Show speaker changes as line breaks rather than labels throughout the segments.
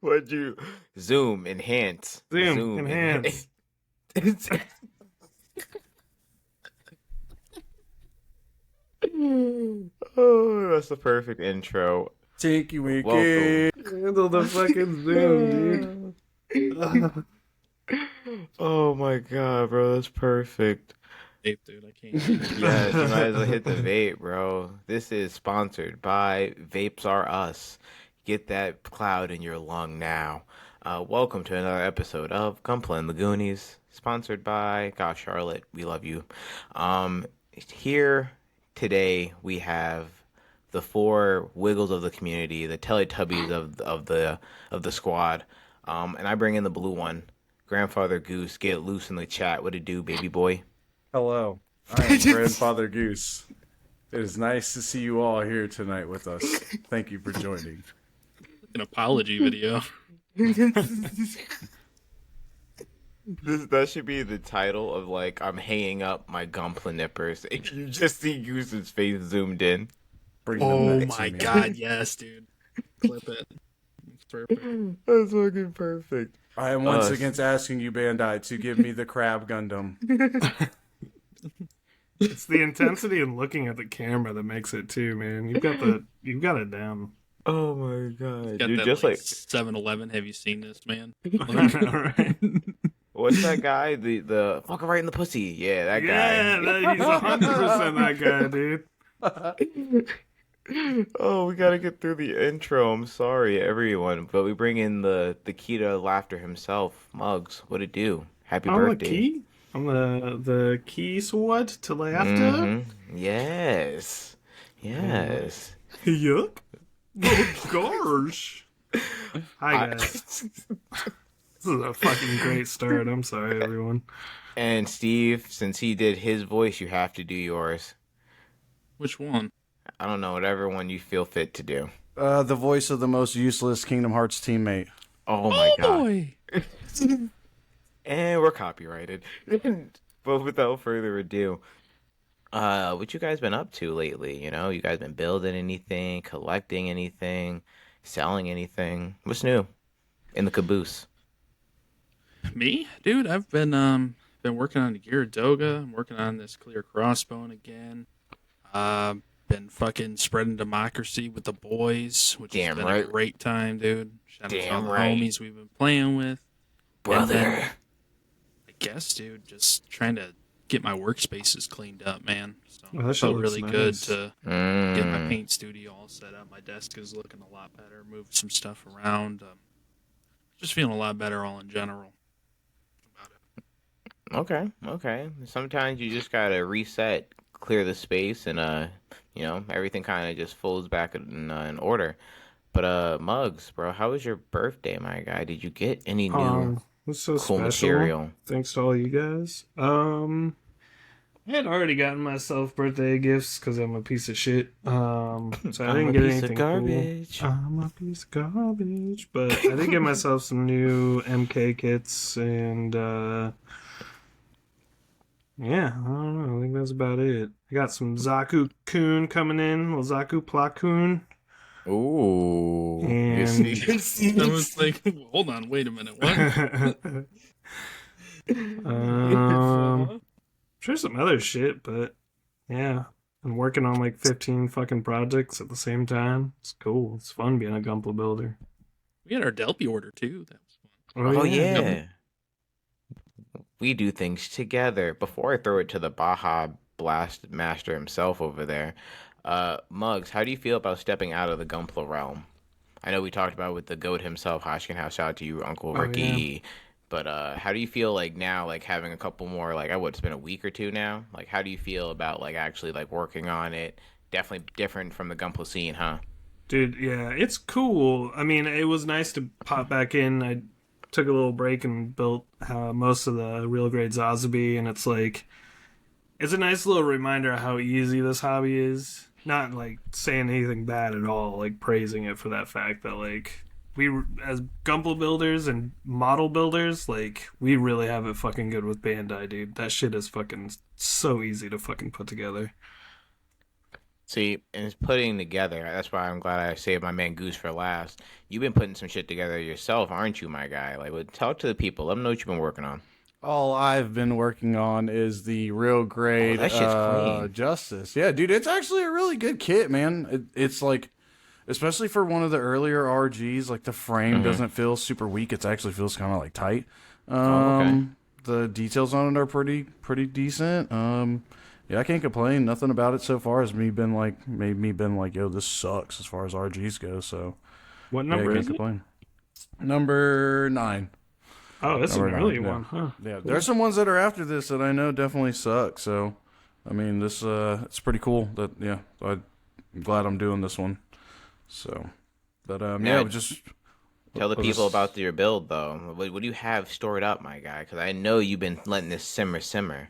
What'd you zoom, enhance,
Zoom, enhance.
Oh, that's the perfect intro.
Tinky Winky.
Welcome.
Handle the fucking Zoom, dude.
Oh my god, bro, that's perfect.
Vape, dude. I can't.
Yes, you might as well hit the vape, bro. This is sponsored by Vapes Are Us. Get that cloud in your lung now. Welcome to another episode of Gunpla and the Goonies, sponsored by Charlotte. We love you. Here today we have the four Wiggles of the community, the Teletubbies of the squad, and I bring in the blue one, Grandfather Goose. Get loose in the chat. What it do, baby boy?
Hello, I am Grandfather Goose. It is nice to see you all here tonight with us. Thank you for joining.
An apology video.
That should be the title of, like, I'm hanging up my Gunpla nippers and you just see Goose's face zoomed in.
Bring them
Oh
back to
my
me.
god, yes, dude. Clip it. It's perfect.
That's fucking perfect.
I am once again asking you, Bandai, to give me the crab Gundam.
It's the intensity and looking at the camera that makes it too, man. You've got it down.
Oh my god,
Got
dude!
that,
Just
like
like
7-Eleven. Have you seen this, man?
Right.
what's that guy? The fucker right in the pussy. Yeah, that
Yeah,
guy.
he's 100% that guy, dude.
Oh, we gotta get through the intro. I'm sorry, everyone, but we bring in the key to laughter himself, Muggs. What it do? Happy
I'm
birthday!
the key. I'm the key sword to laughter.
Mm-hmm. Yes, yes.
Yuck. Oh, gosh. Hi, guys. This is a fucking great start. I'm sorry, everyone.
And Steve, since he did his voice, you have to do yours.
Which one?
I don't know, whatever one you feel fit to do.
The voice of the most useless Kingdom Hearts teammate.
Oh my god.
Boy.
And we're copyrighted. But without further ado, what you guys been up to lately? You know, you guys been building anything, collecting anything, selling anything? What's new in the caboose?
Me? Dude, I've been working on the Gyaradoga. I'm working on this clear crossbone again. Been fucking spreading democracy with the boys, which
Damn
has been
right.
a great time, dude. Shout out to all
Damn
the
right.
homies we've been playing with.
Brother.
And then, I guess, dude, just trying to get my workspaces cleaned up, man. So
Oh, that
it
shit
felt
looks
really
nice.
good to get my
Mm.
paint studio all set up. My desk is looking a lot better. Moved some stuff around. Just feeling a lot better all in general. About it.
Okay. Sometimes you just gotta reset, clear the space, and everything kind of just folds back in order. But Muggs, bro, how was your birthday, my guy? Did you get any new
It was so
cool
special.
material?
Thanks to all you guys. I had already gotten myself birthday gifts because I'm a piece of shit. So I
I'm
didn't
a
get
piece of
anything
garbage.
cool. I'm a piece of garbage. But I did get myself some new MK kits and yeah, I don't know. I think that's about it. I got some Zaku-kun coming in, little Zaku Platoon.
Ooh.
And-
I was like, hold on, wait a minute. What?
Sure some other shit, but yeah. I'm working on like 15 fucking projects at the same time. It's cool. It's fun being a Gunpla builder.
We had our Delpy order, too. That was fun.
Oh yeah. We do things together. Before I throw it to the Baja Blast Master himself over there, Muggs, how do you feel about stepping out of the Gunpla realm? I know we talked about with the goat himself, Hoshkin House. Shout out to you, Uncle
Oh,
Ricky.
yeah.
But how do you feel like now, like having a couple more, like it's been a week or two now? Like, how do you feel about like actually like working on it? Definitely different from the Gunpla scene, huh?
Dude, yeah, it's cool. I mean, it was nice to pop back in. I took a little break and built most of the real grade Zazabi, and it's like, it's a nice little reminder of how easy this hobby is. Not like saying anything bad at all, like praising it for that fact that like we as Gunpla builders and model builders, like we really have it fucking good with Bandai, dude. That shit is fucking so easy to fucking put together.
See, and it's putting together. That's why I'm glad I saved my man Goose for last. You've been putting some shit together yourself, aren't you, my guy? Like, talk to the people. Let them know what you've been working on.
All I've been working on is the real
Oh,
grade
that shit's clean.
Justice. Yeah, dude, it's actually a really good kit, man. It's like, especially for one of the earlier RGs, like the frame
Mm-hmm.
doesn't feel super weak. It actually feels kind of like tight.
Oh, okay.
The details on it are pretty decent. Yeah, I can't complain. Nothing about it so far has made me been like, yo, this sucks as far as RGs go. So
What
yeah, I
number
can't
is it?
complain. Number 9.
Oh, this is
Number
an
9.
early
Yeah.
one, huh?
Yeah,
Cool.
there's some ones that are after this that I know definitely suck. So, I mean, this it's pretty cool. That yeah, I'm glad I'm doing this one. So, but yeah,
Now,
just
tell the
was
people
this.
about your build, though. What do you have stored up, my guy? Because I know you've been letting this simmer.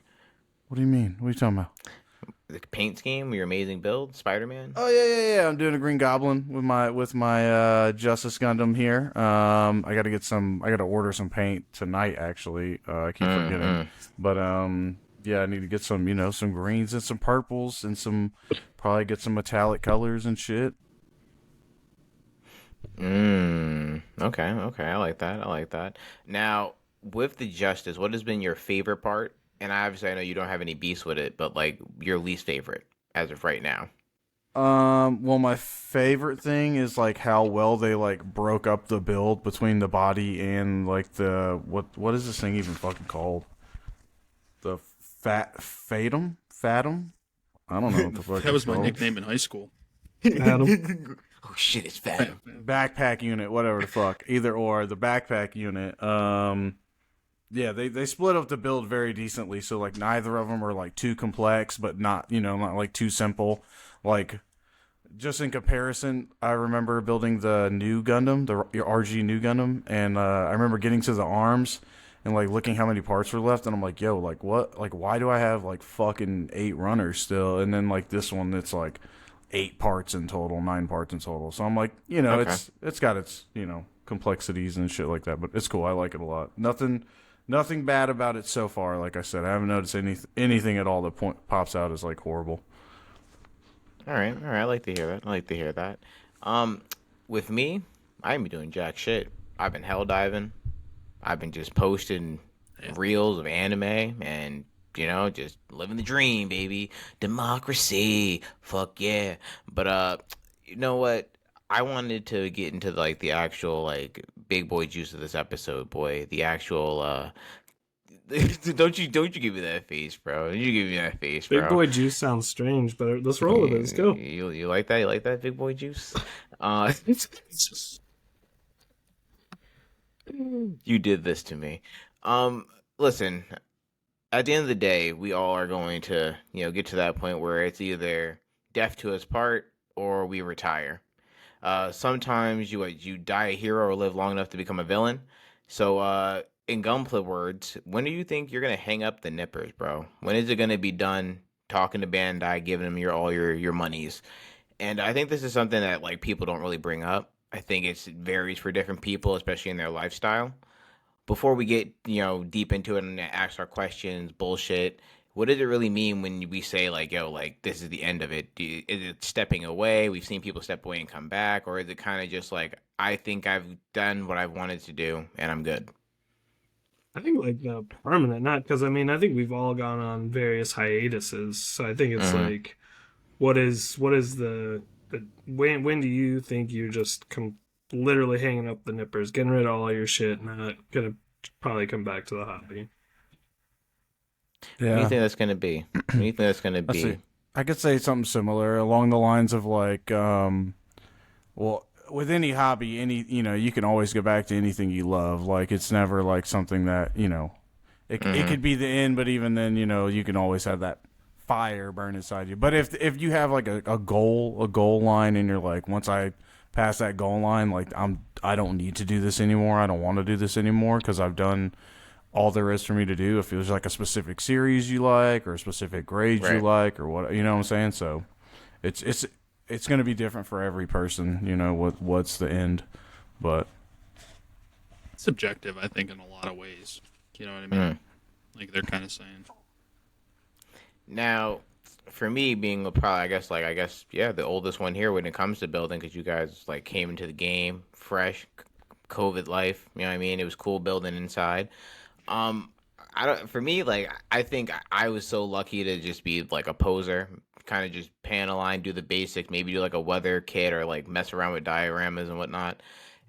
What do you mean? What are you talking about?
The paint scheme, your amazing build, Spider Man.
Oh yeah. I'm doing a Green Goblin with my Justice Gundam here. I got to get some. I got to order some paint tonight. Actually, I keep forgetting.
Mm-hmm.
But yeah, I need to get some. Some greens and some purples and some. Probably get some metallic colors and shit.
Okay. I like that. I like that. Now, with the Justice, what has been your favorite part? And obviously, I know you don't have any beefs with it, but like your least favorite as of right now.
Well, my favorite thing is like how well they like broke up the build between the body and like the what is this thing even fucking called? The fatum? I don't know what the fuck
That
it's
was my
called.
nickname in high school.
Adam.
Oh shit, it's Phantom.
Backpack unit, whatever the fuck. Either or, the backpack unit. Yeah, they split up the build very decently, so like neither of them are like too complex, but not like too simple. Like just in comparison, I remember building the new Gundam, the RG new Gundam, and I remember getting to the arms and like looking how many parts were left, and I'm like, yo, like what? Like why do I have like fucking 8 runners still? And then like this one, it's like 8 parts in total, 9 parts in total. So I'm like,
Okay.
it's got its complexities and shit like that, but it's cool. I like it a lot. Nothing bad about it so far. Like I said, I haven't noticed anything at all that pops out as like horrible.
All right. I like to hear that. I like to hear that. Um, with me, I ain't been doing jack shit. I've been hell diving. I've been just posting
Yeah.
reels of anime and just living the dream, baby. Democracy. Fuck yeah. But you know what? I wanted to get into like the actual like big boy juice of this episode, boy. The actual don't you give me that face, bro. Don't you give me that face,
Big
bro.
boy juice sounds strange, but let's roll with it. Let's go.
You like that? You like that big boy juice? Uh
It's just
you did this to me. Listen, at the end of the day, we all are going to, get to that point where it's either death to us part or we retire. Sometimes you die a hero or live long enough to become a villain. So, in Gunpla words, when do you think you're gonna hang up the nippers, bro? When is it gonna be done talking to Bandai, giving them all your monies? And I think this is something that like people don't really bring up. I think it varies for different people, especially in their lifestyle. Before we get deep into it and ask our questions, bullshit. What does it really mean when we say like, yo, like this is the end of it? Is it stepping away? We've seen people step away and come back, or is it kind of just like I think I've done what I've wanted to do and I'm good?
I think like the permanent, not because I mean I think we've all gone on various hiatuses. So I think it's
Hmm.
like, what is the when do you think you're just literally hanging up the nippers, getting rid of all your shit, not gonna probably come back to the hobby?
When do you
Yeah,
think that's gonna be? When do you think that's gonna
I see.
be?
I could say something similar along the lines of like, well, with any hobby, you can always go back to anything you love. Like it's never like something that it
Hmm.
could be the end, but even then, you can always have that fire burn inside you. But if you have like a goal line, and you're like, once I pass that goal line, like I don't need to do this anymore. I don't want to do this anymore because I've done all there is for me to do. If there's like a specific series you like or a specific grade you
Right.
like or what, you know what I'm saying? So it's it's it's going to be different for every person, what's the end. But
subjective, I think, in a lot of ways. You know what I mean?
Mm.
Like they're kind of saying,
Now, For me, being probably, yeah, the oldest one here when it comes to building, because you guys like came into the game fresh, COVID life. You know what I mean? It was cool building inside. Um, I don't. For me, like I think I was so lucky to just be like a poser, kind of just pan a line, do the basics, maybe do like a weather kit or like mess around with dioramas and whatnot.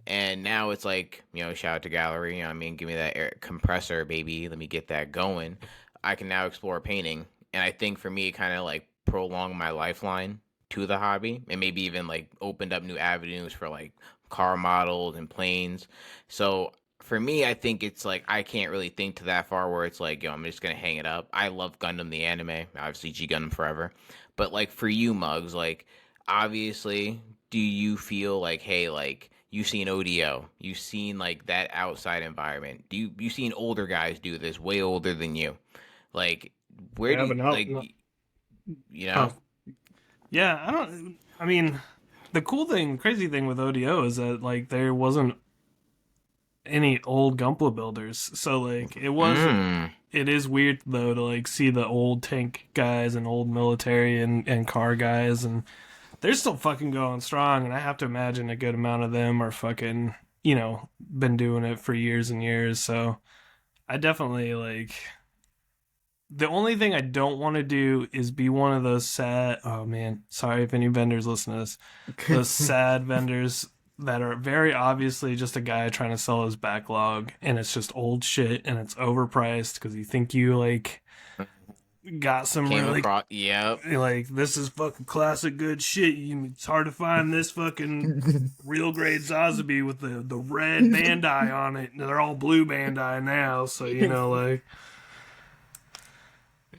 And now it's like, shout out to Gallery. You know what I mean? Give me that air compressor, baby. Let me get that going. I can now explore painting. And I think for me, it kind of like prolonged my lifeline to the hobby and maybe even like opened up new avenues for like car models and planes. So for me, I think it's like I can't really think to that far where it's like, I'm just gonna hang it up. I love Gundam the anime, obviously G Gundam forever. But like for you, Mugs, like obviously, do you feel like, hey, like you've seen ODO, you've seen like that outside environment. You seen older guys do this, way older than you? Like, where do
Yeah,
you
but no,
like,
no.
you know?
Oh, yeah. I don't. I mean, the crazy thing with ODO is that like there wasn't any old Gunpla builders, so like
Mm.
it is weird though to like see the old tank guys and old military and car guys, and they're still fucking going strong, and I have to imagine a good amount of them are fucking, been doing it for years and years. So I definitely like, the only thing I don't want to do is be one of those sad, oh man, sorry if any vendors listen to this, those sad vendors that are very obviously just a guy trying to sell his backlog, and it's just old shit and it's overpriced because you think you like got some
Came
really,
across, yep.
like, this is fucking classic good shit. It's hard to find this fucking real grade Zazabi with the red Bandai on it. They're all blue Bandai now, so like.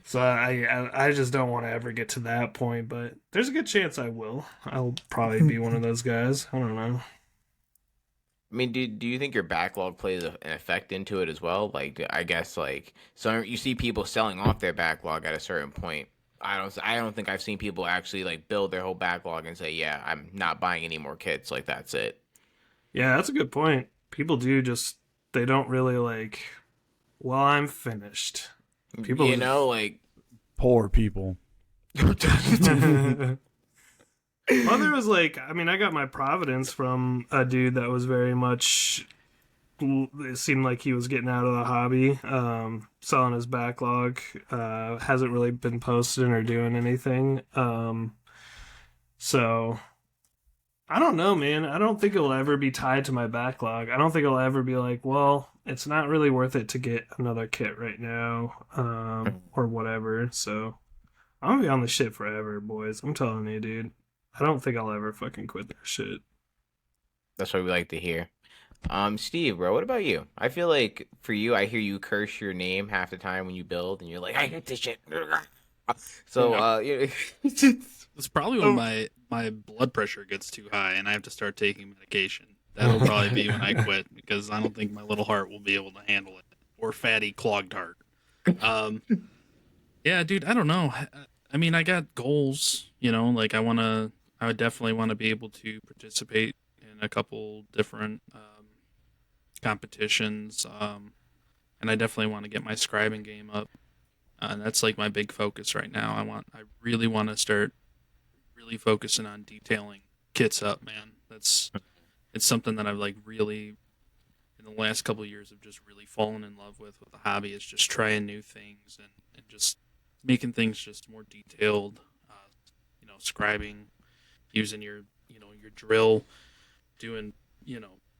So I just don't want to ever get to that point, but there's a good chance I will. I'll probably be one of those guys. I don't know.
I mean, do you think your backlog plays an effect into it as well? Like, I guess like so you see people selling off their backlog at a certain point. I don't think I've seen people actually like build their whole backlog and say, yeah, I'm not buying any more kits. Like that's it.
Yeah, that's a good point. People do just, they don't really like, well, I'm finished. People
You
just
know, like
Poor people.
well, there was like, I mean, I got my Providence from a dude that was very much, it seemed like he was getting out of the hobby, selling his backlog, hasn't really been posting or doing anything. So I don't know, man. I don't think it'll ever be tied to my backlog. I don't think it'll ever be like, well, it's not really worth it to get another kit right now, or whatever. So I'm gonna be on the shit forever, boys. I'm telling you, dude. I don't think I'll ever fucking quit that shit.
that's what we like to hear. Steve, bro, what about you? I feel like for you, I hear you curse your name half the time when you build, and you're like, I hate this shit. So,
Yeah. It's probably when
Oh.
my blood pressure gets too high and I have to start taking medication. That'll probably be when I quit because I don't think my little heart will be able to handle it, or fatty clogged heart. Um, yeah, dude, I don't know. I mean, I got goals. Like I would definitely want to be able to participate in a couple different competitions, and I definitely want to get my scribing game up. And that's like my big focus right now. I really want to start really focusing on detailing kits up, man. It's something that I've like really in the last couple of years have just really fallen in love with the hobby. Is just trying new things and just making things just more detailed. Scribing, using your drill, doing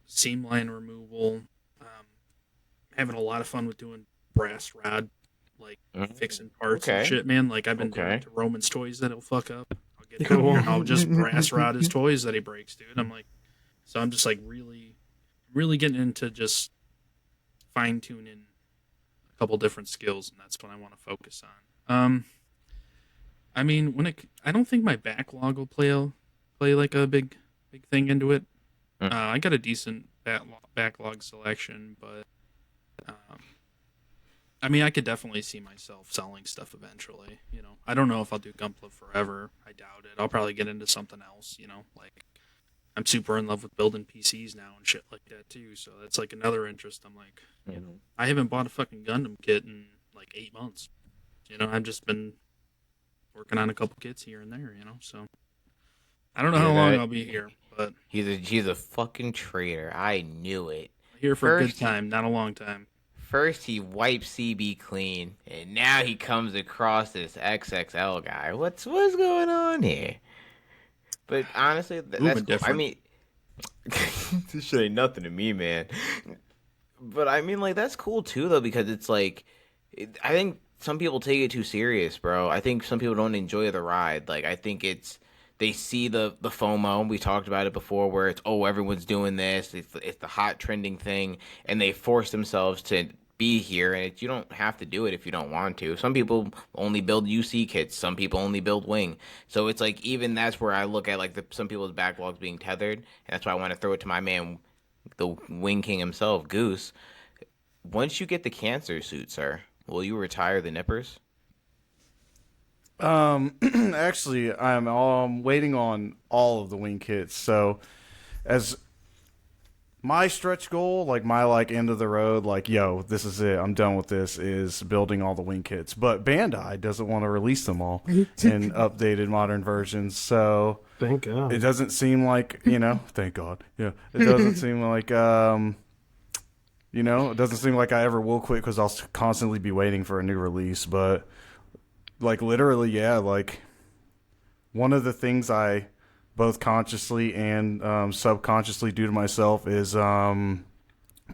seam line removal, having a lot of fun with doing brass rod, like fixing parts and
Okay.
shit, man. Like I've been doing
Okay.
it to Roman's toys that he'll fuck up. I'll get down here and I'll just brass rod his toys that he breaks, dude. I'm just like really, really getting into just fine tuning a couple different skills, and that's what I want to focus on. I mean, I don't think my backlog will play like a big thing into it. I got a decent backlog selection, but I mean, I could definitely see myself selling stuff eventually. I don't know if I'll do Gunpla forever. I doubt it. I'll probably get into something else. Like I'm super in love with building PCs now and shit like that too. So that's like another interest. I'm like, I haven't bought a fucking Gundam kit in like 8 months. I've just been working on a couple kits here and there, So I don't know
Hear
how long
that?
I'll be here, but
He's a fucking traitor. I knew it.
here for a good
First,
time, not a long time.
first he wiped CB clean, and now he comes across this XXL guy. What's going on here? But honestly, that's
Moving
cool. I
different.
mean, this shit ain't nothing to me, man. But I mean, like, that's cool too, though, because it's like, I think some people take it too serious, bro. I think some people don't enjoy the ride. Like, I think they see the FOMO. We talked about it before, where it's, oh, everyone's doing this. It's the hot trending thing, and they force themselves to be here. And you don't have to do it if you don't want to. Some people only build UC kits. Some people only build wing. So it's like, even that's where I look at like some people's backlogs being tethered, and that's why I want to throw it to my man, the Wing King himself, Goose. Once you get the cancer suit, sir, will you retire the nippers?
Actually, I'm waiting on all of the wing kits. So, as my stretch goal, like my end of the road, like yo, this is it. I'm done with this. Is building all the wing kits, but Bandai doesn't want to release them all in updated modern versions. So
Thank God.
it doesn't seem like Thank God. Yeah, it doesn't seem like it doesn't seem like I ever will quit because I'll constantly be waiting for a new release. But like literally, yeah, like one of the things I both consciously and subconsciously do to myself is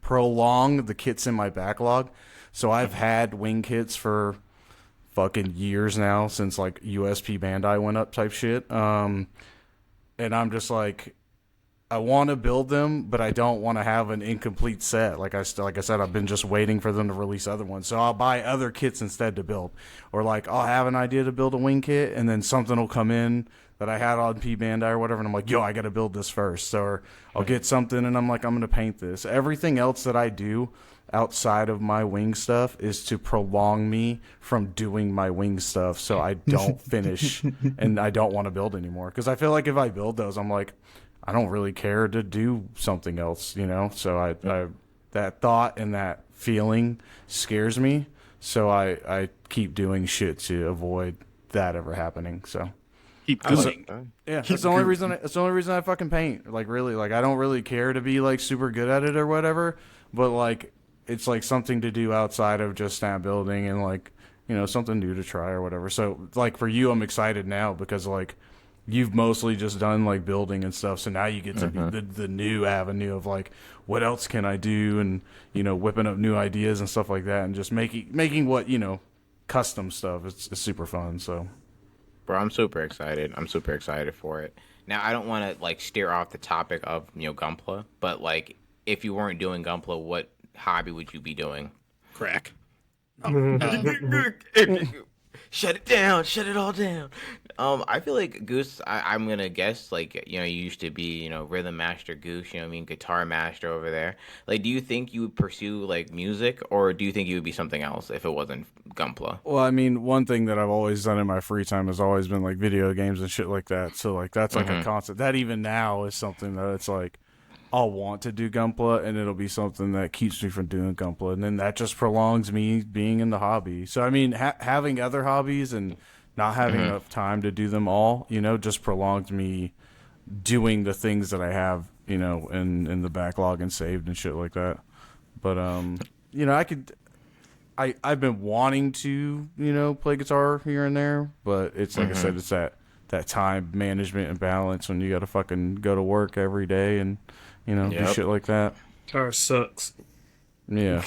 prolong the kits in my backlog. So I've had wing kits for fucking years now, since like USP Bandai went up type shit. And I'm just like, I want to build them, but I don't want to have an incomplete set. Like I said, I've been just waiting for them to release other ones. So I'll buy other kits instead to build. Or like I'll have an idea to build a wing kit, and then something will come in that I had on P Bandai or whatever, and I'm like, yo, I got to build this first. Or I'll get something, and I'm like, I'm going to paint this. Everything else that I do outside of my wing stuff is to prolong me from doing my wing stuff, so I don't finish and I don't want to build anymore. Because I feel like if I build those, I'm like, I don't really care to do something else, So I that thought and that feeling scares me. So I keep doing shit to avoid that ever happening. So
Keep
I
going.
like that.
yeah, that's the only reason. It's the only reason I fucking paint. Like really, like I don't really care to be like super good at it or whatever. But like it's like something to do outside of just snap building and like something new to try or whatever. So like for you, I'm excited now because like you've mostly just done like building and stuff, so now you get to be the new avenue of like what else can I do, and whipping up new ideas and stuff like that, and just making what custom stuff. It's super fun. So
Bro, I'm super excited. I'm super excited for it. Now, I don't want to like steer off the topic of Gunpla, but like if you weren't doing Gunpla, what hobby would you be doing?
Crack.
Shut it down. Shut it all down. I feel like Goose. I'm gonna guess like you used to be rhythm master Goose. Guitar master over there. Like, do you think you would pursue like music, or do you think you would be something else if it wasn't Gunpla?
well, I mean, one thing that I've always done in my free time has always been like video games and shit like that. So like that's like a concept that even now is something that it's like I'll want to do Gunpla, and it'll be something that keeps me from doing Gunpla, and then that just prolongs me being in the hobby. So I mean, having other hobbies and not having enough time to do them all, just prolongs me doing the things that I have, in the backlog and saved and shit like that. But I've been wanting to, play guitar here and there, but it's like I said, it's that time management and balance when you got to fucking go to work every day and do shit like that.
Guitar sucks.
Yeah.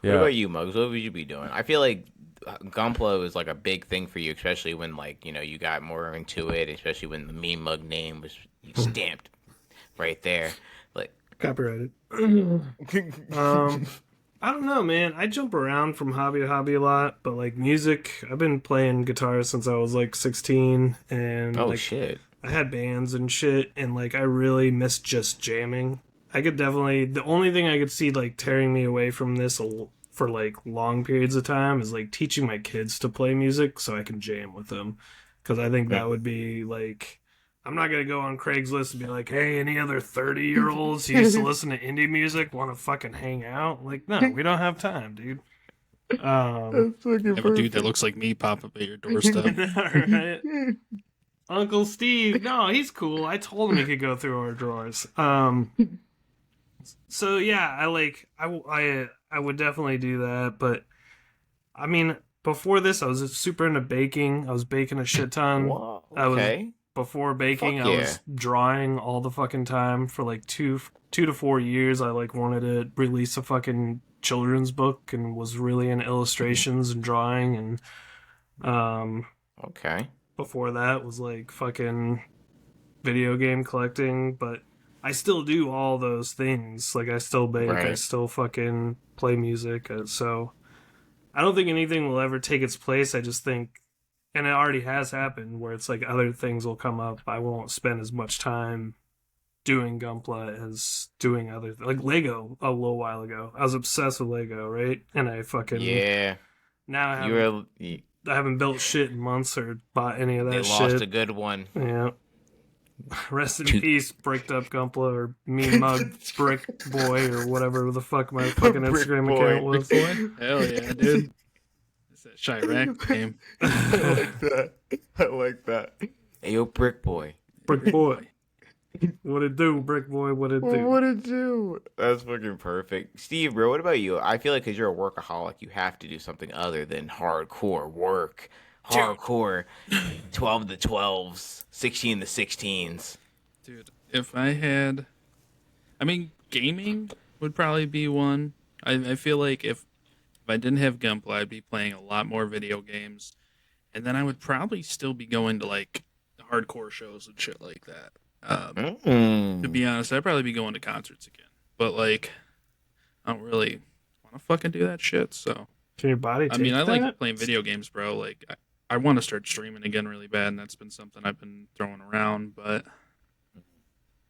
What about you, Muggs? What would you be doing? I feel like Gunpla is like a big thing for you, especially when like you got more into it, especially when the Meme Mug name was stamped right there. Like
Copyrighted. I don't know, man. I jump around from hobby to hobby a lot, but like music, I've been playing guitar since I was like 16, and
oh
like,
shit.
I had bands and shit, and like I really miss just jamming. I could definitely, the only thing I could see like tearing me away from this for like long periods of time is like teaching my kids to play music so I can jam with them, because I think that would be like, I'm not gonna go on Craigslist and be like, hey, any other 30-year-olds who used to listen to indie music want to fucking hang out? Like, no, we don't have time, dude.
That's fucking
Have a dude
perfect.
that looks like me pop up at your doorstep.
Right. Uncle Steve, no, he's cool. I told him he could go through our drawers. So yeah, I would definitely do that. But I mean, before this, I was super into baking. I was baking a shit ton.
Wow.
I was
Okay.
before baking.
Fuck
I
yeah.
was drawing all the fucking time for like 2 to 4 years. I like wanted to release a fucking children's book and was really into illustrations and drawing. And
Okay.
before that was like fucking video game collecting. But I still do all those things. Like I still bake. I
Right.
still fucking play music. So I don't think anything will ever take its place. I just think, and it already has happened, where it's like other things will come up. I won't spend as much time doing Gunpla as doing other like Lego a little while ago. I was obsessed with Lego, right? And I fucking
Yeah.
now I
You
haven't,
were. You,
I haven't built shit in months or bought any of
they
that
lost
shit.
a good one.
Yeah. Rest in
Two-
peace, bricked up Gunpla or Mean Mug Brick Boy or whatever the fuck my fucking
Brick
Instagram
Boy.
account was.
Hell yeah, dude. It's that Chirac game.
I like that. I like that. Hey, yo, Brick Boy.
Brick Boy. What it do, Brick Boy? What it do?
What it do? That's fucking perfect. Steve, bro, what about you? I feel like because you're a workaholic, you have to do something other than hardcore work. Hardcore 12 to 12s, 16 to 16s.
Dude, if I had... I mean, gaming would probably be one. I feel like if I didn't have Gunpla, I'd be playing a lot more video games. And then I would probably still be going to, like, hardcore shows and shit like that. To be honest, I'd probably be going to concerts again. But, like, I don't really want to fucking do that shit, so...
Can your body take
I mean, I
that?
like playing video games, bro. Like, I want to start streaming again really bad, and that's been something I've been throwing around, but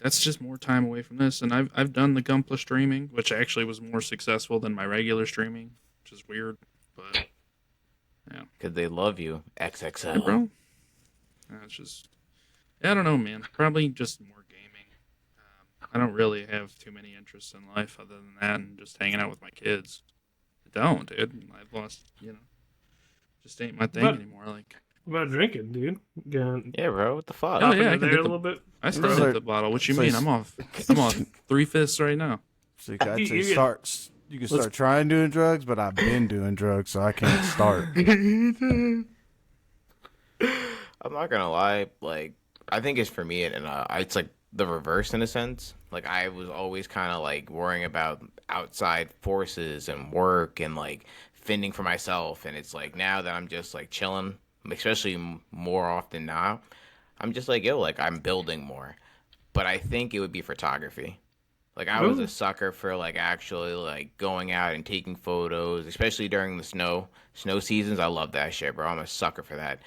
that's just more time away from this. And I've done the Gunpla streaming, which actually was more successful than my regular streaming, which is weird, but yeah.
Because they love you.
Yeah,
XXL.
bro. Yeah, it's just, yeah, I don't know, man. Probably just more gaming. I don't really have too many interests in life other than that and just hanging out with my kids. I don't, dude. I've lost, just ain't my thing
But-
anymore. Like,
What about drinking, dude? Again,
Yeah, bro. What the fuck?
Oh,
up
yeah, I
into
can
there
get
a
the-
little bit.
I still
Bro.
hit the bottle. What you
So
mean?
it's-
I'm off 3/5 right now.
So I'd
You-
say
you get-
start. You can start trying doing drugs, but I've been doing drugs, so I can't start.
I'm not gonna lie. Like, I think it's for me, and it's like the reverse in a sense. Like, I was always kind of like worrying about outside forces and work and like fending for myself. And it's like now that I'm just like chilling, especially more often now, I'm just like, yo, like I'm building more. But I think it would be photography. Like I was
Ooh.
a sucker for like actually like going out and taking photos, especially during the snow seasons. I love that shit, bro. I'm a sucker for that.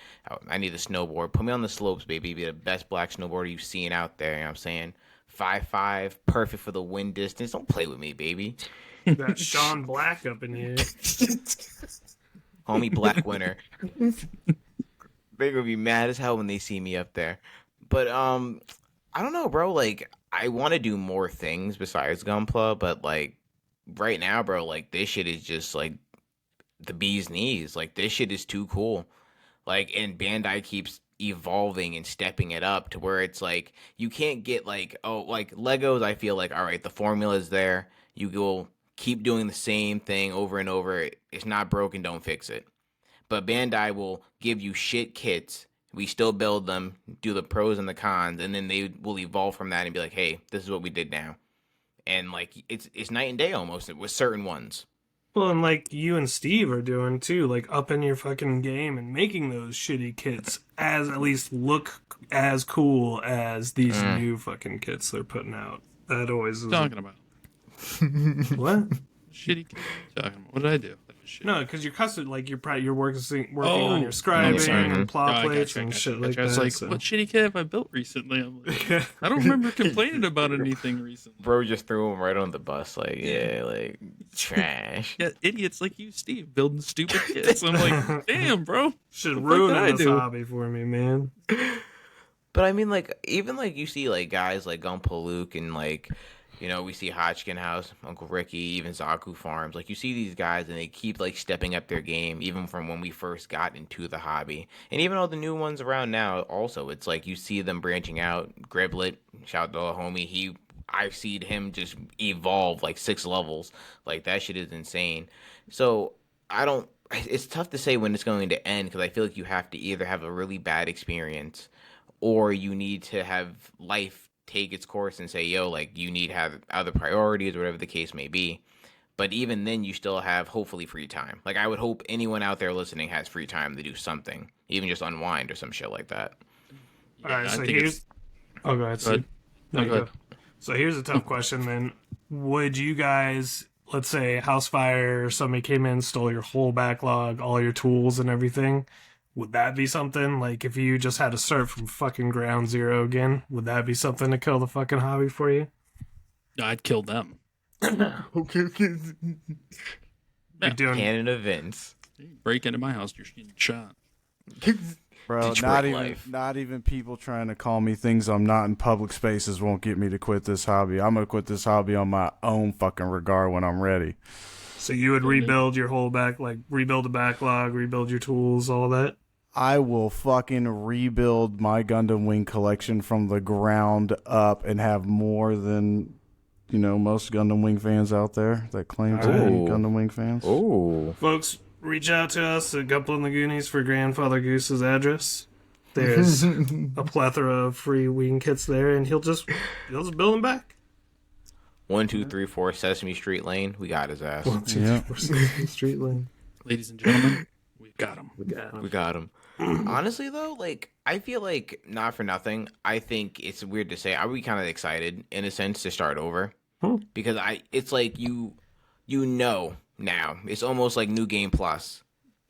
I need a snowboard. Put me on the slopes, baby. Be the best black snowboarder you've seen out there. You know what I'm saying? 5'5", perfect for the wind distance. Don't play with me, baby.
Got Sean Black up in here.
Call me Black Winter. They're gonna be mad as hell when they see me up there. But I don't know, bro. Like I want to do more things besides Gunpla, but like right now, bro, like this shit is just like the bee's knees. Like this shit is too cool. Like and Bandai keeps evolving and stepping it up to where it's like you can't get like like Legos. I feel like all right, the formula is there. You go keep doing the same thing over and over. It's not broken, don't fix it. But Bandai will give you shit kits. We still build them, do the pros and the cons, and then they will evolve from that and be like, "Hey, this is what we did now." And like it's night and day almost with certain ones.
Well, and like you and Steve are doing too, like upping your fucking game and making those shitty kits as at least look as cool as these new fucking kits they're putting out. That always is.
Talking about
What?
shitty. Talking about what did I do? Shit.
No, because you're custom, like you're working
Oh,
on your scribing
sorry.
and plot
Oh, I
plates
gotcha,
and
gotcha,
shit like
gotcha. I was
that.
like,
so.
what shitty kit have I built recently? I'm like, I don't remember complaining about anything recently.
Bro just threw him right on the bus, like like trash.
Yeah, idiots like you, Steve, building stupid kits. I'm like, damn, bro.
Should
the fuck
ruin
did I
this
do?
hobby for me, man.
But I mean, like even like you see like guys like Gunpla Luke and like You know, we see Hodgkin House, Uncle Ricky, even Zaku Farms. Like, you see these guys, and they keep like stepping up their game, even from when we first got into the hobby, and even all the new ones around now. Also, it's like you see them branching out. Griblet, shout out to the homie, I've seen him just evolve like 6 levels. Like that shit is insane. So I don't. It's tough to say when it's going to end because I feel like you have to either have a really bad experience or you need to have life take its course and say, yo, like you need to have other priorities, or whatever the case may be. But even then, you still have hopefully free time. Like I would hope anyone out there listening has free time to do something, even just unwind or some shit like that.
All right,
I
so
think
here's. Oh, go ahead.
Go ahead.
No,
No, go ahead.
So here's a tough question then. Would you guys, let's say house fire, somebody came in, stole your whole backlog, all your tools and everything, would that be something? Like if you just had to start from fucking ground zero again, would that be something to kill the fucking hobby for you?
I'd kill them.
You're doing
Canon events.
You break into my house, you're getting shot.
Bro,
Detroit life.
not even people trying to call me things I'm not in public spaces won't get me to quit this hobby. I'm gonna quit this hobby on my own fucking regard when I'm ready.
So you would rebuild your whole rebuild the backlog, rebuild your tools, all that?
I will fucking rebuild my Gundam Wing collection from the ground up and have more than, you know, most Gundam Wing fans out there that claim to be
Ooh.
Gundam Wing fans.
Oh,
Folks, reach out to us at Gunpla and the Goonies for Grandfather Goose's address. There's a plethora of free wing kits there, and he'll just build them back.
1, 2, 3, 4 Sesame Street Lane. We got his ass.
Yeah.
Street lane.
Ladies and gentlemen, we've got them.
We got him. Honestly, though, like I feel like not for nothing. I think it's weird to say. I would be kind of excited in a sense to start over because it's like you know now. It's almost like New Game Plus.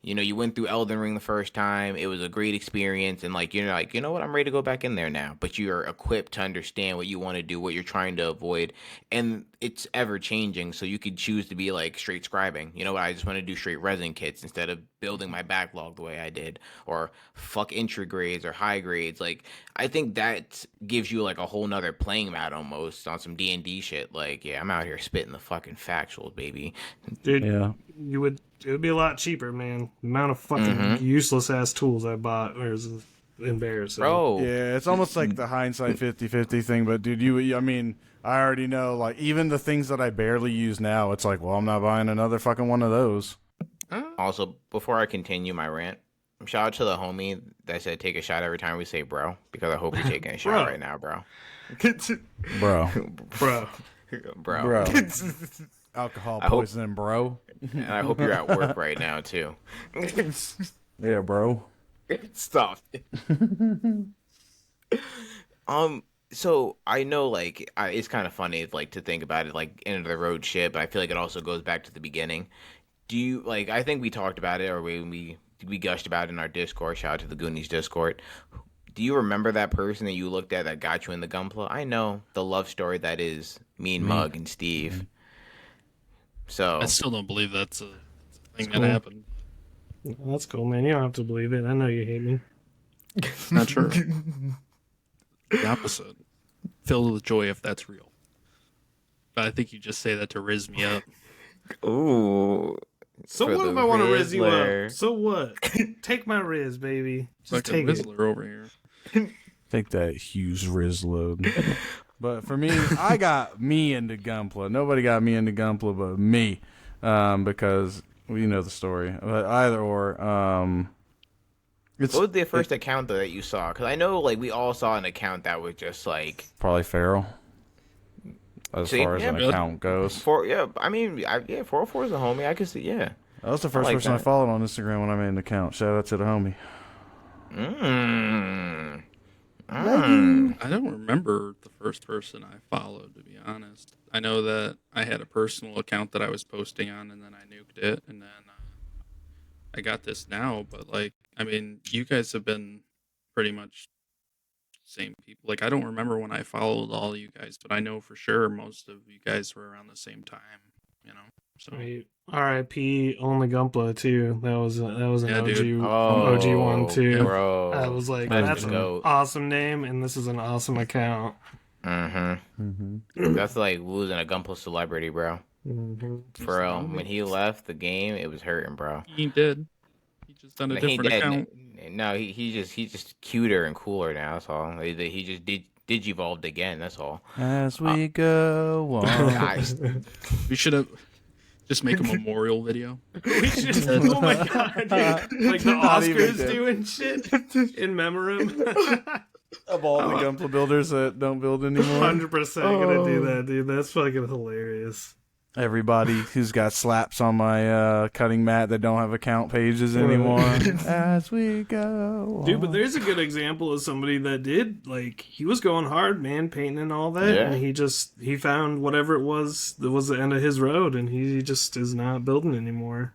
You know, you went through Elden Ring the first time. It was a great experience, and like you're like, you know what, I'm ready to go back in there now. But you're equipped to understand what you want to do, what you're trying to avoid, and it's ever changing. So you could choose to be like straight scribing. You know what, I just want to do straight resin kits instead of building my backlog the way I did, or fuck entry grades or high grades. Like I think that gives you like a whole nother playing mat almost on some D&D shit. Like, yeah, I'm out here spitting the fucking factuals, baby.
Dude,
Yeah.
it would be a lot cheaper, man. The amount of fucking useless ass tools I bought was embarrassing.
Bro,
Yeah, it's almost like the hindsight 50-50 thing, but dude, I mean, I already know, like, even the things that I barely use now, it's like, well, I'm not buying another fucking one of those.
Also, before I continue my rant, shout out to the homie that said take a shot every time we say bro, because I hope you're taking a shot right now, bro.
Bro.
Bro.
Bro.
Alcohol
hope-
poisoning, bro.
And I hope you're at work right now, too.
Yeah, bro.
Stop. So I know, like, it's kind of funny, like, to think about it, like, end of the road shit, but I feel like it also goes back to the beginning. Do you, like, I think we talked about it, or we gushed about it in our Discord. Shout out to the Goonies Discord. Do you remember that person that you looked at that got you in the Gunpla? I know the love story that is me and Mug and Steve. So
I still don't believe that's a thing that
cool.
happened.
That's cool, man. You don't have to believe it. I know you hate me.
Not true. The opposite. Filled with joy if that's real. But I think you just say that to rizz me up.
ooh.
So
For
what
the
if I want to rizz you
Rizzler.
up? So what? Take my rizz, baby. Just
Fucking
take it.
Rizzler over here.
Take that huge Riz load. But for me, I got me into Gunpla. Nobody got me into Gunpla but me. Because, well, you know the story. But either or, it's
What was the first account though that you saw? Because I know, like, we all saw an account that was just like
probably Feral. As
See,
far as
yeah,
an
but-
account goes.
404 is a homie. I can see, yeah.
That was the first
like
person I
that.
followed on Instagram when I made an account. Shout out to the homie.
I don't remember the first person I followed, to be honest. I know that I had a personal account that I was posting on, and then I nuked it, and then I got this now. But, like, I mean, you guys have been pretty much same people. Like, I don't remember when I followed all you guys, but I know for sure most of you guys were around the same time, you know? So,
Right. R.I.P. Only Gunpla too. That was an
Yeah,
OG,
dude.
OG one too.
Bro.
I was like,
That's
that's
the
an
goat.
awesome name, and this is an awesome account.
That's like losing a Gunpla celebrity, bro. For real. When he left the game, it was hurting, bro.
He ain't dead. He just on a
No, he ain't
different
dead.
account.
No, he's just cuter and cooler now. That's all. He just digivolved again. That's all.
As we go on.
Guys,
We should have just make a memorial video.
We should. Oh my god, dude. Like the
Not even
Oscars
dead.
doing shit in memoriam.
Of all the Gunpla builders that don't build anymore.
100% gonna do that, dude. That's fucking hilarious.
Everybody who's got slaps on my cutting mat that don't have account pages anymore. As we go.
Dude, but there's a good example of somebody that did, like, he was going hard, man, painting and all that,
Yeah.
and he found whatever it was that was the end of his road, and he just is not building anymore.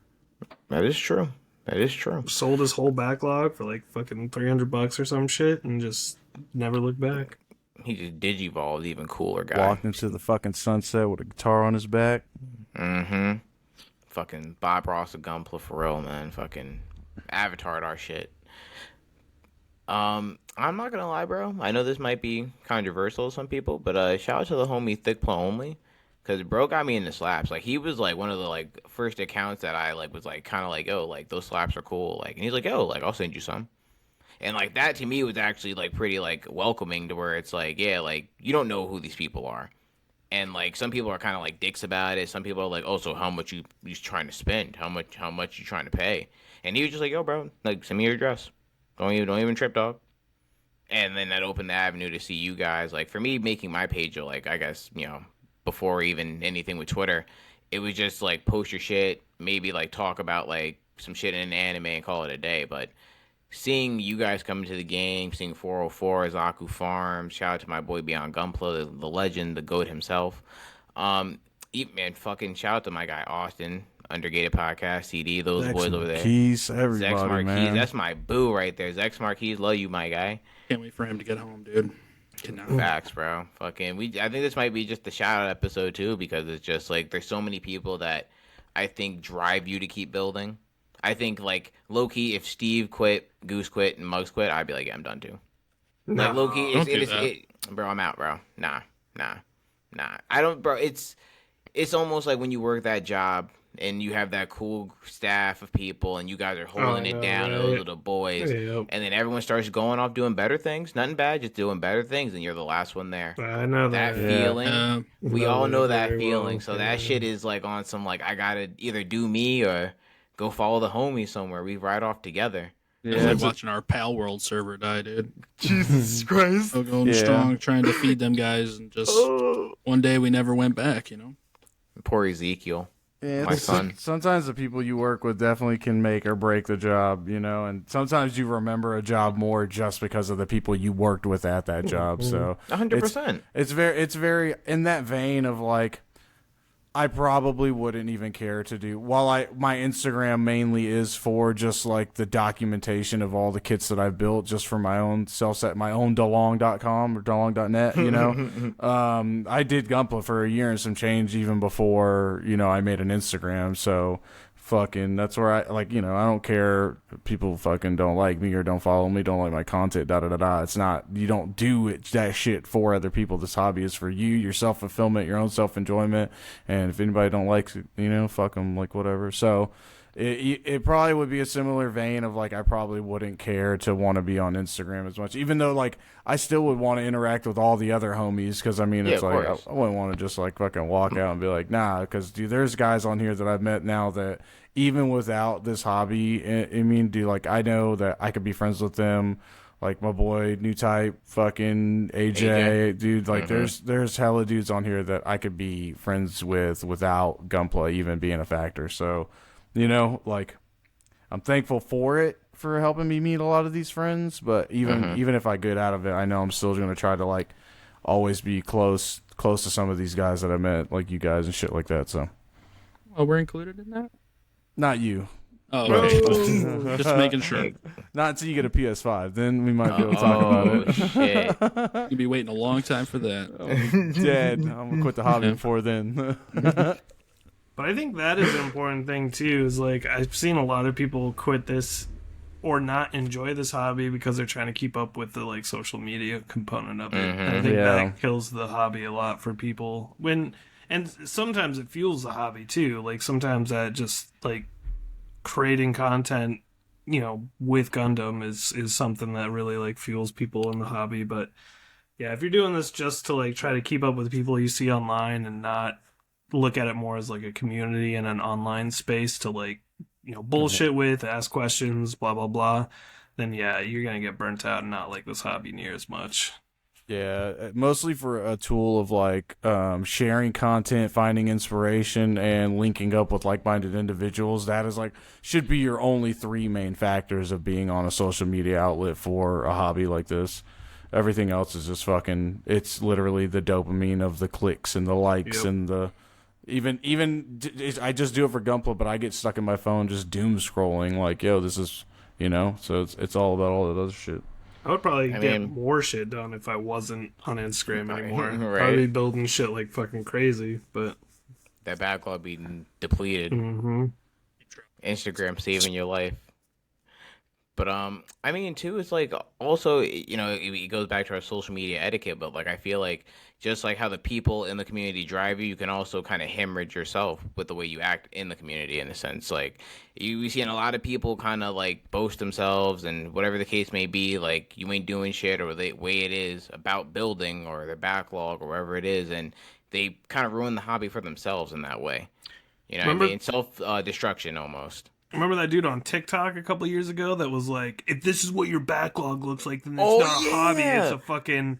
that is true. That is true.
Sold his whole backlog for like fucking $300 or some shit, and just never looked back.
He just digivolved, even cooler guy.
Walked into the fucking sunset with a guitar on his back.
Fucking Bob Ross of Gunpla for real, man. Fucking avatared our shit. I'm not gonna lie, bro. I know this might be controversial to some people, but shout out to the homie Thick Play Only, cause bro got me into slaps. Like he was like one of the like first accounts that I like was like kind of like, oh, like those slaps are cool. Like, and he's like, oh, like I'll send you some. And like that to me was actually like pretty like welcoming to where it's like, yeah, like you don't know who these people are. And like some people are kind of like dicks about it. Some people are like, oh, so how much you trying to spend? How much you trying to pay? And he was just like, yo, bro, like send me your address. Don't even trip, dog. And then that opened the avenue to see you guys. Like for me, making my page, like I guess before even anything with Twitter, it was just like post your shit, maybe like talk about like some shit in anime and call it a day. But seeing you guys come into the game, seeing 404, Zaku Farms, shout out to my boy Beyond Gunpla, the legend, the GOAT himself. Man, fucking shout out to my guy Austin, Undergated Podcast, CD, those
Zex
boys over there.
Marquise, everybody,
Zex Marquise,
man.
that's my boo right there. Zex Marquise, love you, my guy.
Can't wait for him to get home, dude. Cannot.
Facts, bro. Fucking, I think this might be just the shout out episode too, because it's just like there's so many people that I think drive you to keep building. I think like low key, if Steve quit, Goose quit, and Muggs quit, I'd be like, yeah, I'm done too. Like low key,
don't do that.
bro. I'm out, bro. Nah. I don't, bro. It's almost like when you work that job and you have that cool staff of people and you guys are holding it down, those little boys,
Yep.
and then everyone starts going off doing better things. Nothing bad, just doing better things, and you're the last one there.
I know
That
that.
feeling, we all know that
very
feeling.
well,
So that
yeah.
shit is like on some like I gotta either do me or go follow the homie somewhere. We ride off together.
It's like watching our Pal World server die, dude.
Jesus Christ.
Still going
Yeah.
strong, trying to feed them guys, and just one day we never went back, you know?
Poor Ezekiel.
Yeah,
My son.
Sometimes the people you work with definitely can make or break the job, and sometimes you remember a job more just because of the people you worked with at that job. So
100%.
it's very in that vein of like, I probably wouldn't even care to do. While my Instagram mainly is for just like the documentation of all the kits that I've built, just for my own self-set, my own Dalong.com or Dalong.net. I did Gunpla for a year and some change even before I made an Instagram. So fucking that's where I like. I don't care if people fucking don't like me or don't follow me, don't like my content. It's not, you don't do that shit for other people. This hobby is for you, your self fulfillment, your own self enjoyment. And if anybody don't like it, fuck them, like whatever. So it probably would be a similar vein of like I probably wouldn't care to want to be on Instagram as much, even though like I still would want to interact with all the other homies, because I mean it's
of
like
course.
I wouldn't want to just like fucking walk out and be like nah, because dude, there's guys on here that I've met now that even without this hobby, like I know that I could be friends with them. Like my boy New Type, fucking AJ. Dude, like there's hella dudes on here that I could be friends with without Gunpla even being a factor. So, like I'm thankful for helping me meet a lot of these friends. But even if I get out of it, I know I'm still going to try to like always be close to some of these guys that I met, like you guys and shit like that. So,
Oh, we're included in that?
not you.
Oh, okay. Just making sure.
Not until you get a PS5. Then we might be able to talk about it.
Shit.
You'll be waiting a long time for that.
Dead. I'm going to quit the hobby before then.
But I think that is an important thing too. Is like I've seen a lot of people quit this or not enjoy this hobby because they're trying to keep up with the like social media component of it.
Mhm.
And I think
Yeah.
that kills the hobby a lot for people. And sometimes it fuels the hobby too. Like sometimes that just like creating content, with Gundam is something that really like fuels people in the hobby. But yeah, if you're doing this just to like try to keep up with people you see online and not look at it more as like a community and an online space to like, bullshit with, ask questions, blah blah blah, then yeah, you're gonna get burnt out and not like this hobby near as much.
Yeah, mostly for a tool of like sharing content, finding inspiration, and linking up with like-minded individuals. That is like should be your only three main factors of being on a social media outlet for a hobby like this. Everything else is just fucking. It's literally the dopamine of the clicks and the likes
Yep.
and the I just do it for Gunpla, but I get stuck in my phone just doom scrolling. Like, yo, this is So it's all about all that other shit.
I would probably
I
get
mean-
more shit done if I wasn't on Instagram anymore.
Right.
Probably be building shit like fucking crazy, but
That backlog being depleted. Instagram saving your life. But I mean too, it's like also it goes back to our social media etiquette. But like I feel like just like how the people in the community drive you, you can also kind of hemorrhage yourself with the way you act in the community. In a sense, like we seen a lot of people kind of like boast themselves and whatever the case may be. Like you ain't doing shit, or the way it is about building or their backlog or wherever it is, and they kind of ruin the hobby for themselves in that way. You know what I mean? Self destruction almost.
remember that dude on TikTok a couple years ago that was like, if this is what your backlog looks like, then it's not a hobby, it's a fucking...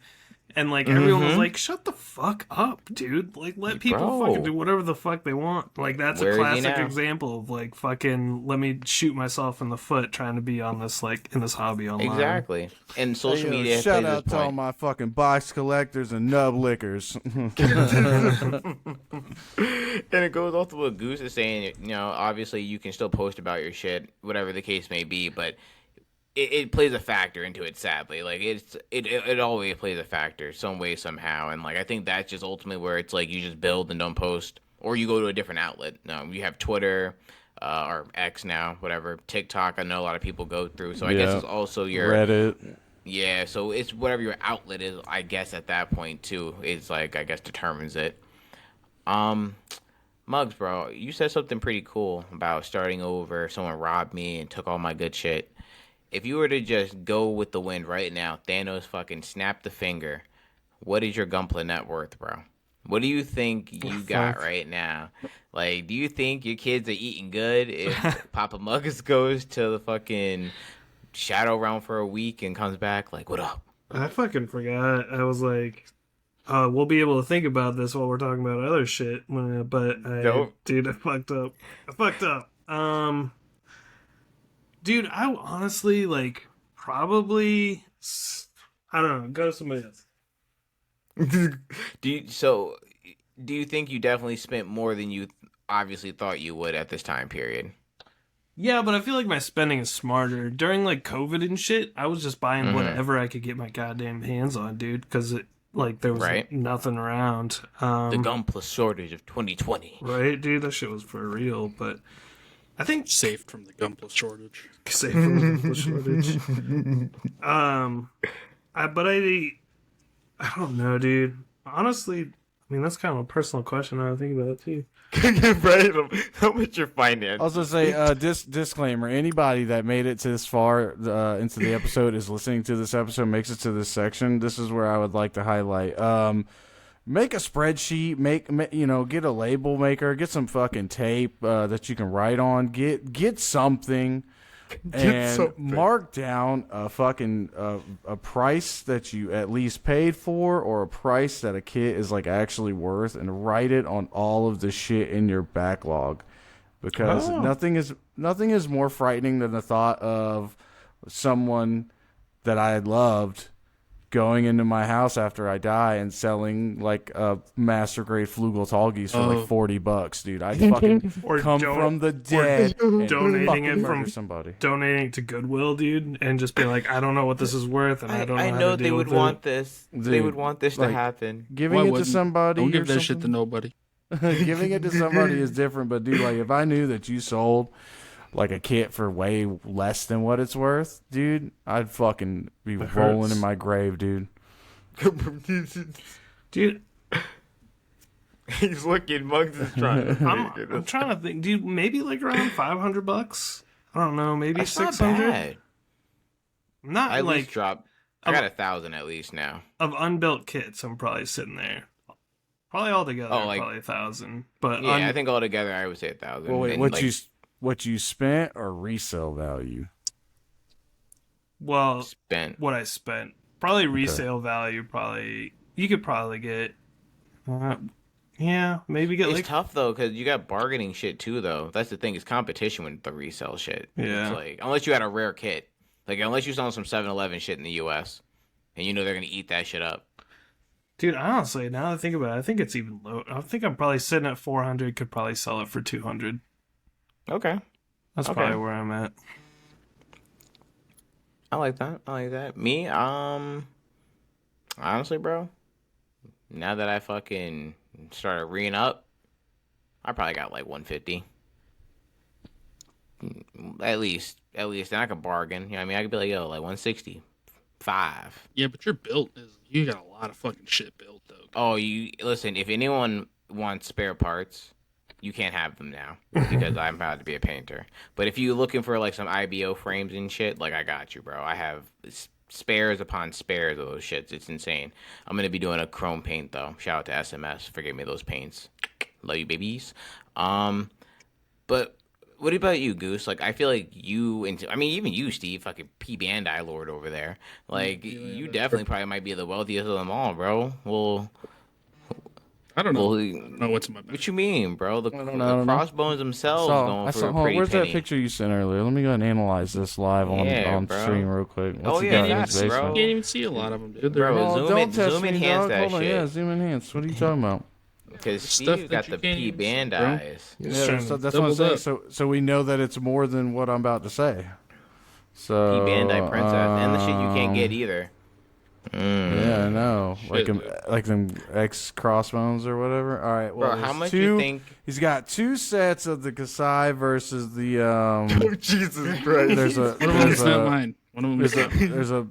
And, like, everyone was like, shut the fuck up, dude. Like, let people fucking do whatever the fuck they want. Like, that's
Where
a
is he
classic
now?
example of, like, fucking let me shoot myself in the foot trying to be on this, like, in this hobby online.
Exactly. And social
Hey, yo,
media
shout
plays
out
this
to all
point.
my fucking box collectors and nub lickers.
And it goes off to what Goose is saying. Obviously you can still post about your shit, whatever the case may be, but it plays a factor into it. Sadly, like it always plays a factor some way somehow, and like I think that's just ultimately where it's like you just build and don't post, or you go to a different outlet. No, you have Twitter, or X now, whatever, TikTok. I know a lot of people go through, so I guess it's also your
Reddit.
Yeah, so it's whatever your outlet is, I guess, at that point, too, is, like, I guess, determines it. Muggs, bro, you said something pretty cool about starting over. Someone robbed me and took all my good shit. If you were to just go with the wind right now, Thanos fucking snapped the finger, what is your Gunpla net worth, bro? What do you think you got right now? Like, do you think your kids are eating good if Papa Muggs goes to the fucking shadow realm for a week and comes back like, what up?
I fucking forgot. I was like, we'll be able to think about this while we're talking about other shit. But dude, I fucked up. Dude, I honestly like probably I don't know. Go to somebody else.
Do you think you definitely spent more than you obviously thought you would at this time period?
Yeah, but I feel like my spending is smarter. During like COVID and shit, I was just buying whatever I could get my goddamn hands on, dude, because there was like, nothing around.
The Gunpla shortage of 2020.
Right, dude, that shit was for real. But I think
Saved from the Gunpla shortage.
safe from the shortage. I don't know, dude. Honestly, I mean that's kind of a personal question. I think about it too.
Right? How much your finance?
Also say disclaimer: anybody that made it to this far into the episode is listening to this episode, makes it to this section. This is where I would like to highlight. Make a spreadsheet. Get a label maker. Get some fucking tape that you can write on. Get something. And mark down a fucking a price that you at least paid for, or a price that a kit is like actually worth, and write it on all of the shit in your backlog, because nothing is more frightening than the thought of someone that I had loved going into my house after I die and selling like a master grade Flugel Talgies for like $40, dude. I'd fucking come from the dead and
donating it
murder
from
somebody.
Donating it to Goodwill, dude, and just be like, I don't know what this is worth, and I don't know.
I
how
know
to
they
deal
would
with
want
it.
this.
Dude,
They would want this to
like,
happen.
Giving
Why
it to
wouldn't?
somebody.
Don't give
or
that shit to
something-
nobody.
Giving it to somebody is different, but dude, like if I knew that you sold like a kit for way less than what it's worth, dude, I'd fucking be
It
rolling
hurts.
in my grave, dude.
Dude,
He's looking. Mugs is trying.
I'm trying to think, dude. Maybe like around $500. I don't know. Maybe
That's not
600.
bad.
Not
I at
like
least dropped. I got 1,000 at least now.
of unbuilt kits. I'm probably sitting there. Probably all together,
Oh, like-
probably 1,000. But
Yeah, I think altogether I would say 1,000.
Well, wait,
And,
what
like,
what you spent or resale value?
well,
spent?
what I spent, probably resale value. Probably you could probably get. Yeah, maybe get
It's
like
tough though because you got bargaining shit too. Though that's the thing. It's competition with the resale shit.
Yeah.
It's like unless you had a rare kit, like unless you're selling some 7-Eleven shit in the U.S. and you know they're gonna eat that shit up.
Dude, honestly, now that I think about it, I think it's even low. I think I'm probably sitting at 400. Could probably sell it for 200.
Okay,
That's
Okay.
probably where I'm at.
I like that. I like that. Me, honestly, bro. Now that I fucking started reading up, I probably got like 150. At least. Then I could bargain. You know what I mean? I could be like, yo, like 165.
Yeah, but your build is you got a lot of fucking shit built though.
Oh, you listen. If anyone wants spare parts, you can't have them now because I'm about to be a painter. But if you're looking for like some IBO frames and shit, like I got you, bro. I have spares upon spares of those shits. It's insane. I'm gonna be doing a chrome paint though. Shout out to SMS for giving me those paints. Love you, babies. But what about you, Goose? Like, I feel like you, and I mean, even you, Steve, fucking P Bandai Lord over there. Like, you definitely probably might be the wealthiest of them all, bro. Well,
I don't know.
well,
I don't know what's in my bag.
what you mean, bro? The,
I
the
don't know.
crossbones themselves going for a
hold on,
pretty
where's
penny.
that picture you sent earlier? Let me go and analyze this live
Yeah,
on
bro.
stream real quick. What's
Oh,
he
yeah,
got in
facts,
his
bro.
basement?
You can't even see a lot of them, dude.
Bro,
They're all
zoom
Don't test
zoom
me,
enhance
dog.
that
Hold on,
shit.
yeah, zoom enhance. What are you talking about?
Because
Stuff
Steve
that
got
you
the
can't
P
even see,
Band
bro.
eyes.
Just trying to
That's what I'm
double
saying.
up.
So we know that it's more than what I'm about to say. So
P Bandai Princess. And the shit you can't get either.
Yeah, I know.
Shit, dude.
Like them X crossbones or whatever. All right, well,
Bro, how
there's
much
two,
you think?
He's got two sets of the Kasai versus the
Jesus Christ.
There's a
One of them is not mine. One of them is not mine.
there's a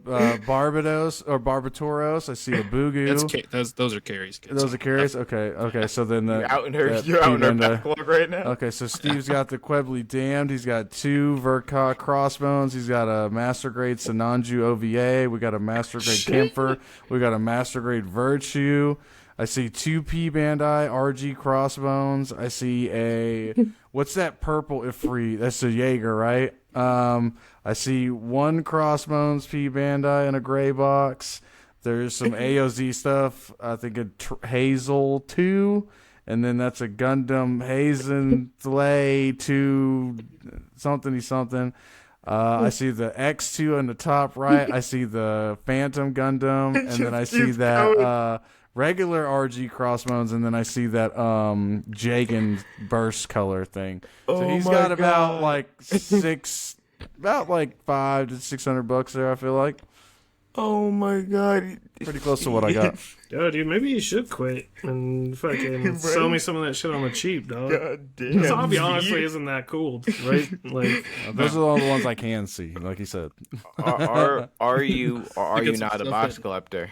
Barbados or Barbatoros. I see a Bugu.
Those are Carrie's kids.
Those are carries. Okay. So then
You're out in her backlog right now.
Okay, so Steve's got the Quebly Damned. He's got two Verka crossbones. He's got a Master Grade Sananju OVA. We got a Master Grade Kemper. We got a Master Grade Virtue. I see two P Bandai RG crossbones. I see a what's that purple Ifrit? That's a Jaeger, right? I see one crossbones P Bandai in a gray box. There's some AOZ stuff. I think a Hazel 2. And then that's a Gundam Hazen Thlay 2 something. I see the X2 on the top right. I see the Phantom Gundam. And then I see that regular RG crossbones. And then I see that Jagan burst color thing. So he's got about like $500 to $600 there, I feel like.
Oh my god.
Pretty close to what I got.
Yo, dude, maybe you should quit and fucking sell me some of that shit on the cheap, dog.
God damn.
This hobby honestly isn't that cool, right? Like,
Those are all the ones I can see, like he said.
Are you
get some
not a
stuff
box
in.
collector?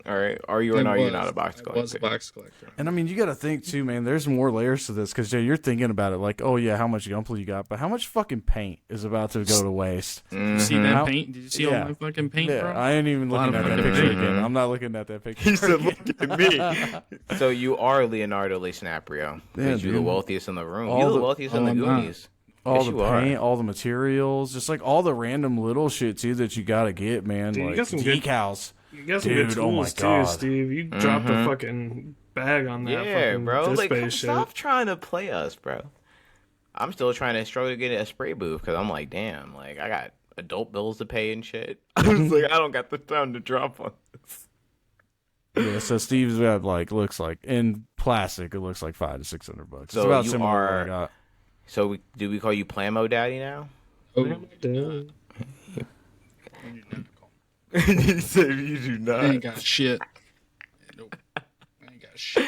All right. Are you or are you not a box
I was
collector?
a box collector.
And I mean, you got to think too, man. There's more layers to this because you're thinking about it like, oh yeah, how much Gunpla you got, but how much fucking paint is about to go to waste?
Did you see that
How-
paint? Did you see
Yeah.
all my fucking paint,
Yeah,
bro?
I ain't even
A lot
looking
of
at that
fucking
picture
paint.
again. I'm not looking at that picture.
He said, "Look at me." So you are Leonardo DiCaprio.
Yeah,
You're the
dude.
wealthiest in the room.
All
You're the
the-
wealthiest in the
I'm not.
Goonies.
all
Yes,
the
you are.
paint, all the materials, just like all the random little shit too that you gotta get, man.
Dude, you
like
got some good-
decals.
you got some
Dude,
good
oh my
tools
God.
too, Steve. You dropped a fucking bag on that
Yeah,
fucking
bro.
disc
Like,
space shit.
stop trying to play us, bro. I'm still trying to struggle to get a spray booth because I'm like, damn, like I got adult bills to pay and shit. I was like, I don't got the time to drop on this.
Yeah, so Steve's got like looks like in plastic, it looks like $500 to $600. It's
So
about
you
similar to what I
are-
got.
So do we call you Plamo Daddy now?
Oh,
Dude.
He said you do
I ain't got shit. Nope. I ain't got shit.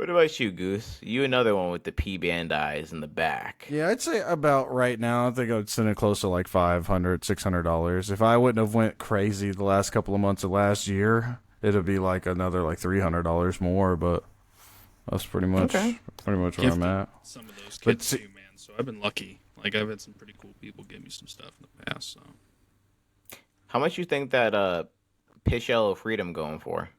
What about you, Goose? You another one with the P Bandais in the back.
Yeah, I'd say about right now, I think I would send it close to like $500, $600. If I wouldn't have went crazy the last couple of months of last year, it'd be like another like $300 more. But that's pretty much where I'm at.
Some of those
But
kids
see-
too, man. So I've been lucky. Like I've had some pretty cool people give me some stuff in the past. So
How much you think that Pish Yellow Freedom going for?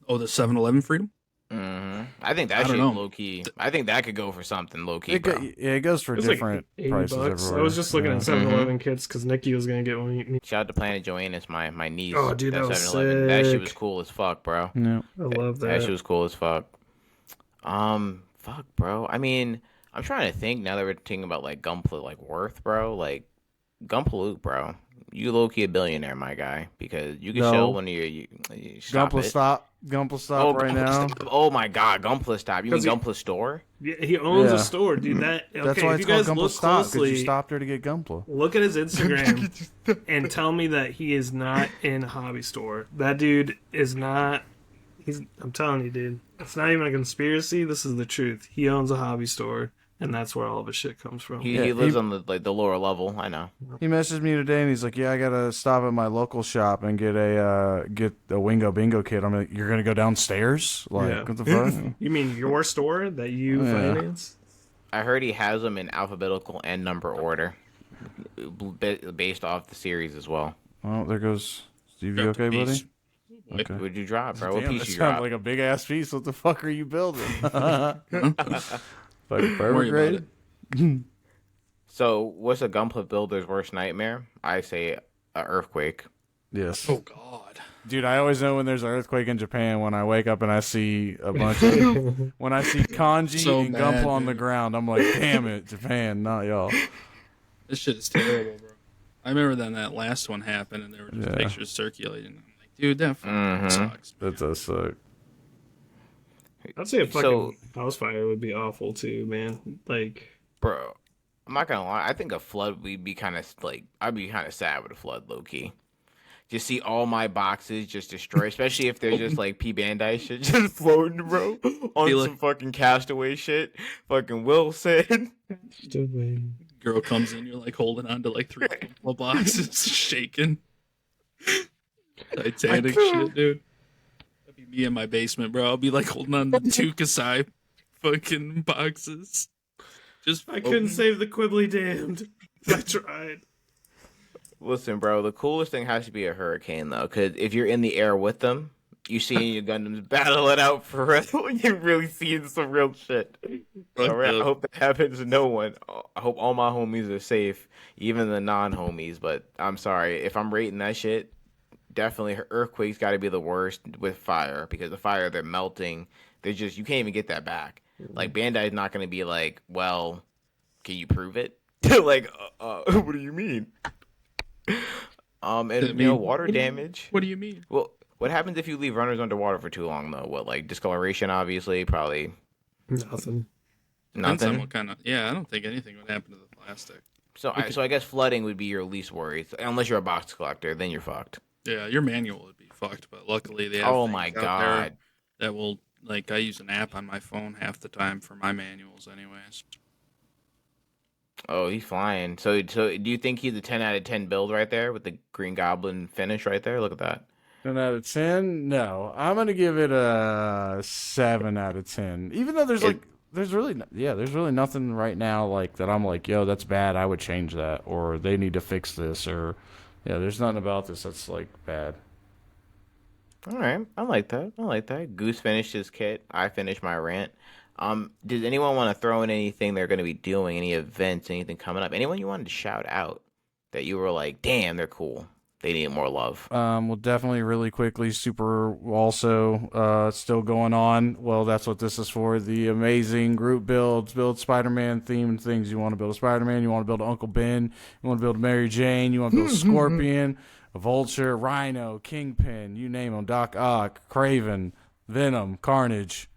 oh, the 7-Eleven Freedom.
I think that
I don't
shit
know.
low key. I think that could go for something low key,
It,
bro.
it goes for
It's like
different
80
prices
bucks.
everywhere.
I was just looking
Yeah.
at 7-Eleven kits because Nikki was gonna get one.
Shout out to Planet Joannis, my niece.
Oh, dude, that was
7-Eleven. That shit
sick.
was cool as fuck, bro.
Yeah.
I love
That
that.
shit was cool as fuck. Fuck, bro. I mean, I'm trying to think now that we're thinking about like Gunpla, like worth, bro. Like Gunpla, bro. You low key a billionaire, my guy, because you can
No.
show one of you stop
Gunpla
it.
stop. Gunpla stop right
Gunpla
now.
Stop. Oh my god, Gunpla stop. You mean
'Cause he-
Gunpla store?
Yeah, he owns
Yeah.
a store, dude. That okay?
That's why
If
it's
you
called
guys
Gunpla
look
stop, because
closely,
you stopped there to get Gunpla.
look at his Instagram and tell me that he is not in a hobby store. That dude is not. I'm telling you, dude. It's not even a conspiracy. This is the truth. He owns a hobby store, and that's where all of his shit comes from.
He,
Yeah,
he lives
he-
on the lower level. I know.
He messaged me today and he's like, "Yeah, I gotta stop at my local shop and get a Wingo Bingo kit." I'm like, "You're gonna go downstairs? Like,
Yeah.
what the fuck?"
You mean your store that you
Yeah.
finance?
I heard he has them in alphabetical and number order, based off the series as well.
Well, there goes Steve. You
Got the
okay, buddy?
piece.
Okay.
What'd you drop, bro? What
Damn,
piece
that
you
sounds
drop?
like a big ass piece. What the fuck are you building? Fucking
Worry
perfect
about
grade.
So, what's a Gunpla builder's worst nightmare? I say a earthquake.
Yes.
Oh God.
Dude, I always know when there's an earthquake in Japan when I wake up and I see a bunch of when I see kanji
So
and
bad,
Gunpla on the
dude.
ground. I'm like, damn it, Japan, not y'all.
This shit is terrible, bro. I remember then that last one happened and there were just
Yeah.
pictures circulating. I'm like, dude, that fucking
Mhm.
sucks.
That does suck.
I'd say a fucking
So-
house fire would be awful too, man. Like,
Bro, I'm not gonna lie. I think a flood would be kind of like I'd be kind of sad with a flood, low key. Just see all my boxes just destroyed, especially if they're just like P Bandai shit just floating, bro, on
Feel
some fucking castaway shit. Fucking Wilson.
stupid.
Girl comes in, you're like holding on to like 3 Gunpla boxes, shaking. Titanic shit, dude. That'd be me in my basement, bro. I'll be like holding on to 2 Kasai fucking boxes. Just
I couldn't save the Quibbly damned. I tried.
Listen, bro, the coolest thing has to be a hurricane, though, because if you're in the air with them, you see your Gundams battle it out for real. You really see some real shit. All right, I hope that happens to no one. I hope all my homies are safe, even the non-homies. But I'm sorry, if I'm rating that shit, definitely earthquakes got to be the worst with fire, because the fire, they're melting. They're just, you can't even get that back. Like, Bandai's not going to be like, well, can you prove it? Like, what do you mean? And you know, water damage.
What do you mean?
Well, what happens if you leave runners underwater for too long, though? What, like discoloration? Obviously, probably
Nothing.
Depends on
nothing.
what kind of. Yeah, I don't think anything would happen to the plastic.
So, I guess flooding would be your least worry, unless you're a box collector. Then you're fucked.
Yeah, your manual would be fucked, but luckily they have
Oh
things
my
out there
god!
that will, like, I use an app on my phone half the time for my manuals anyways.
Oh, he's flying. So do you think he's a 10 out of 10 build right there with the Green Goblin finish right there? Look at that.
10 out of 10? No. I'm going to give it a 7 out of 10. Even though there's really nothing right now like that I'm like, yo, that's bad. I would change that. Or they need to fix this. Or, yeah, there's nothing about this that's like bad.
All right, I like that. I like that. Goose finished his kit. I finished my rant. Does anyone want to throw in anything they're going to be doing? Any events? Anything coming up? Anyone you wanted to shout out that you were like, damn, they're cool. They need more love.
Well, definitely really quickly, Super also still going on. Well, that's what this is for. The amazing group builds, build Spider-Man themed things. You want to build a Spider-Man, you want to build Uncle Ben, you want to build Mary Jane, you want to build Scorpion, a Vulture, Rhino, Kingpin, you name them, Doc Ock, Craven, Venom, Carnage,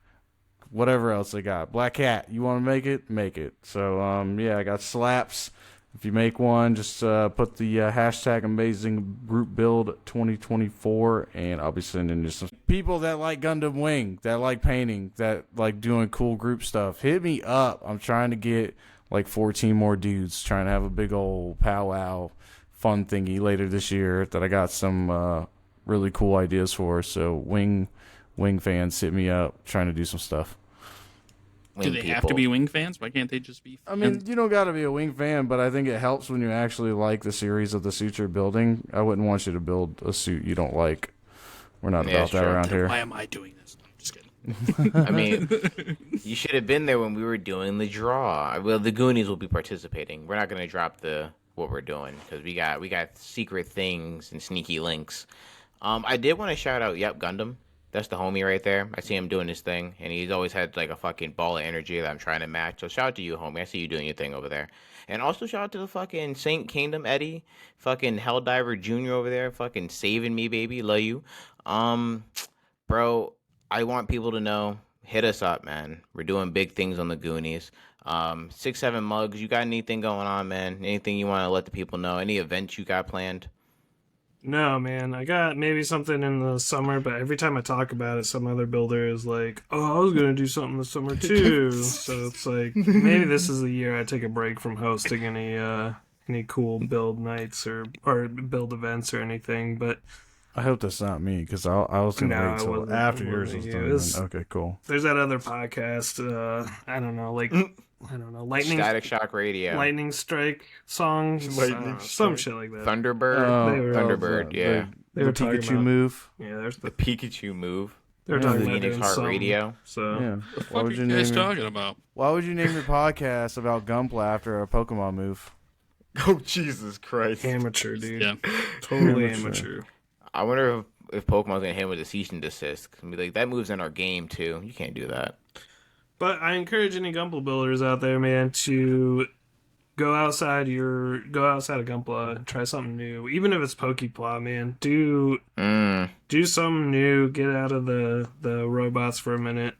whatever else they got. Black Cat, you want to make it? Make it. So, yeah, I got slaps. If you make one, just put the hashtag Amazing Group Build 2024, and I'll be sending you some people that like Gundam Wing, that like painting, that like doing cool group stuff. Hit me up. I'm trying to get like 14 more dudes, trying to have a big old powwow fun thingy later this year that I got some really cool ideas for. So Wing fans, hit me up. Trying to do some stuff.
Do they have to be Wing fans? Why can't they just be fans?
I mean, you don't got to be a Wing fan, but I think it helps when you actually like the series of the suits you're building. I wouldn't want you to build a suit you don't like. We're not about that around here.
Why am I doing this? No, I'm just kidding.
I mean, you should have been there when we were doing the draw. Well, the Goonies will be participating. We're not going to drop what we're doing because we got secret things and sneaky links. I did want to shout out, Gundam. That's the homie right there. I see him doing his thing, and he's always had like a fucking ball of energy that I'm trying to match. So shout out to you, homie. I see you doing your thing over there. And also shout out to the fucking Saint Kingdom Eddie, fucking Helldiver Jr. over there, fucking saving me, baby. Love you. Bro, I want people to know, hit us up, man. We're doing big things on the Goonies. 6-7 mugs, you got anything going on, man? Anything you want to let the people know? Any events you got planned?
No, man. I got maybe something in the summer, but every time I talk about it, some other builder is like, "Oh, I was gonna do something this summer too." So it's like maybe this is the year I take a break from hosting any cool build nights or build events or anything. But
I hope that's not me because I was gonna wait
it
till
wasn't-
after
it
yours
wasn't
was
you.
done. Okay, cool.
There's that other podcast. I don't know, lightning.
Static Shock Radio.
Lightning Strike songs, some shit like that.
Thunderbird.
They were-
Thunderbird, yeah.
They were
the
talking
Pikachu
about-
move.
Yeah, there's
The Pikachu move.
they were talking about
Phoenix
doing
Heart
something.
Radio.
So
Yeah.
What the
Why
fuck are
would
you
you
guys
name it?
talking about?
Why would you name your podcast about Gunpla after a Pokemon move?
Oh, Jesus Christ.
amateur, dude.
Yeah.
Totally
Amateur.
amateur.
I wonder if Pokemon's gonna hit him with a cease and desist. 'Cause be like, that move's in our game too. You can't do that.
But I encourage any Gunpla builders out there, man, to go outside of Gunpla and try something new. Even if it's Pokepla, man, do something new. Get out of the robots for a minute.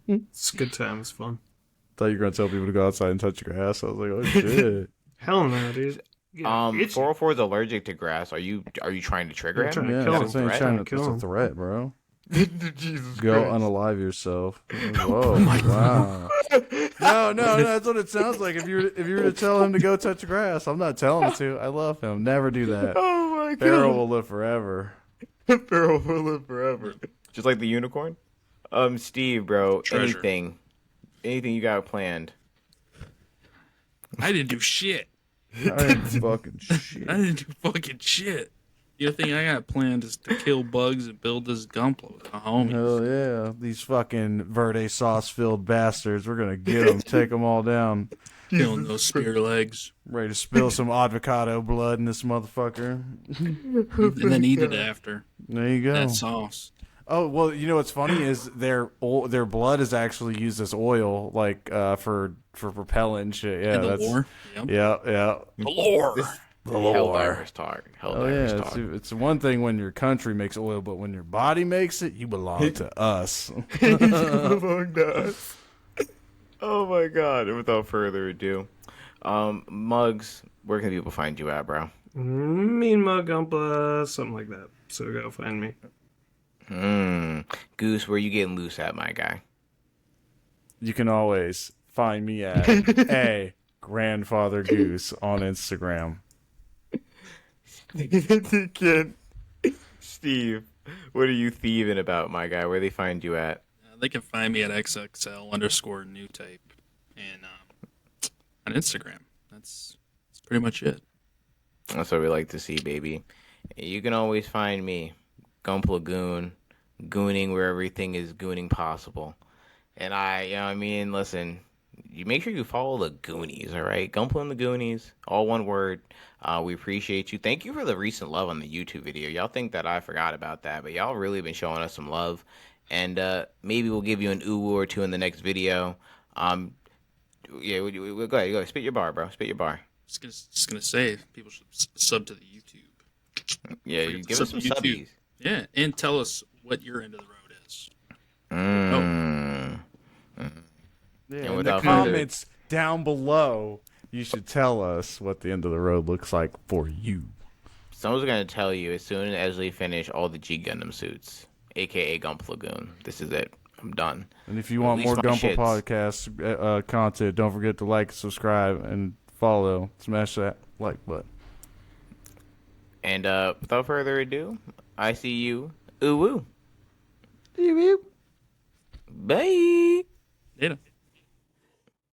It's a good time. It's fun.
Thought you were gonna tell people to go outside and touch grass. I was like, oh shit.
Hell no, dude. Yeah, itchy.
404 is allergic to grass. Are you trying to trigger
I'm
him?
trying to
Yeah,
kill
that's
him.
what I'm saying.
Kill
It's
him.
a threat, bro.
Jesus
Go unalive yourself. Whoa! Wow. No, that's what it sounds like. If you were to tell him to go touch grass, I'm not telling him to. I love him. Never do that.
Oh my god.
Pharaoh will live forever.
Pharaoh will live forever. Just like the unicorn. Steve, bro.
Treasure.
Anything you got planned?
I didn't do shit.
I ain't fucking shit.
I didn't do fucking shit. The other thing I got planned is to kill bugs and build this Gunpla with my homies.
Hell yeah! These fucking verde sauce filled bastards. We're gonna get them, take them all down.
Killing those spear legs.
Ready to spill some avocado blood in this motherfucker.
And then eat it after.
There you go.
That sauce.
Oh well, you know what's funny is their blood is actually used as oil, like for propellant and shit. Yeah,
And the
that's
lore. Yep.
yeah.
The lore.
Helldiver's talk.
Oh yeah,
Helldiver's talk.
it's one thing when your country makes oil, but when your body makes it, you belong to us.
Oh my god. And without further ado, Muggs, where can people find you at, bro?
Mean Mug Gunpla, something like that. So go find me.
Goose, where you getting loose at, my guy?
You can always find me at a grandfather goose on Instagram.
Steve, what are you thieving about, my guy? Where they find you at?
They can find me at XXL_new type and on Instagram. That's pretty much it.
That's what we like to see, baby. You can always find me, Gunpla Goon, gooning where everything is gooning possible. And listen, you make sure you follow the Goonies, all right? Gunpla and the Goonies, all one word. We appreciate you. Thank you for the recent love on the YouTube video. Y'all think that I forgot about that, but y'all really been showing us some love. And maybe we'll give you an ooh or two in the next video. Go ahead. Spit your bar, bro. Spit your bar.
Just gonna say people should sub to the YouTube.
Yeah, you give us some
YouTube.
subbies.
Yeah, and tell us what your end of the road is.
Yeah,
And
in the
without further-
comments down below, You should tell us what the end of the road looks like for you.
Someone's gonna tell you as soon as we finish all the G Gundam suits, aka Gunpla Lagoon. This is it. I'm done.
And if you want more
Release my
Gunpla
shits.
podcast content, don't forget to like, subscribe, and follow. Smash that like button.
And without further ado, I see you. Ooh woo.
Beep, beep.
Bye.
Later.